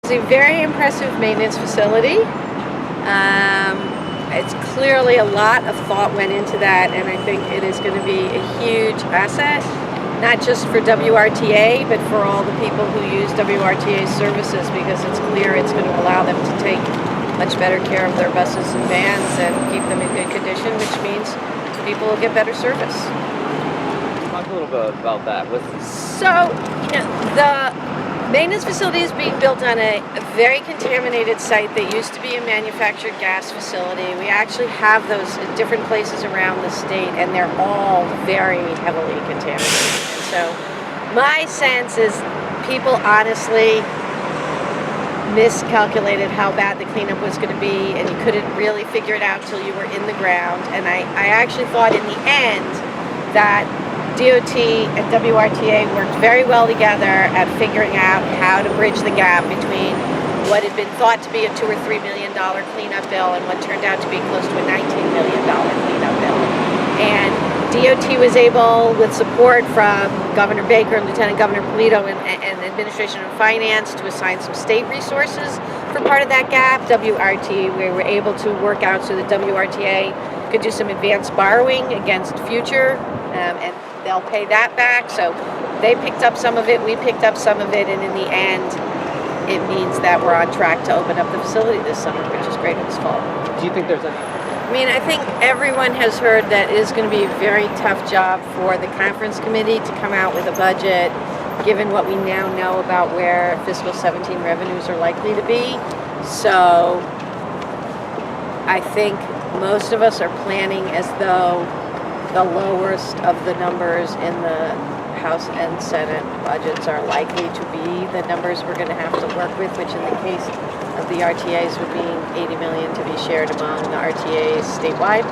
It's a very impressive maintenance facility. It's clearly a lot of thought went into that, and I think it is going to be a huge asset, not just for WRTA, but for all the people who use WRTA services, because it's clear it's going to allow them to take much better care of their buses and vans and keep them in good condition, which means people will get better service. Talk a little bit about that. So, the maintenance facility is being built on a very contaminated site that used to be a manufactured gas facility. We actually have those in different places around the state, and they're all very heavily contaminated. And so my sense is people honestly miscalculated how bad the cleanup was going to be, and you couldn't really figure it out till you were in the ground. And I actually thought in the end that DOT and WRTA worked very well together at figuring out how to bridge the gap between what had been thought to be a $2 or $3 million cleanup bill and what turned out to be close to a $19 million cleanup bill. And DOT was able, with support from Governor Baker, Lieutenant Governor Polito, and Administration and Finance, to assign some state resources for part of that gap. WRTA, we were able to work out so that WRTA could do some advanced borrowing against future, and they'll pay that back. So they picked up some of it, we picked up some of it, and in the end, it means that we're on track to open up the facility this summer, which is great this fall. Do you think there's any? I mean, I think everyone has heard that it is going to be a very tough job for the conference committee to come out with a budget, given what we now know about where fiscal 17 revenues are likely to be. So I think most of us are planning as though the lowest of the numbers in the House and Senate budgets are likely to be the numbers we're going to have to work with, which in the case of the RTAs would mean $80 million to be shared among the RTAs statewide.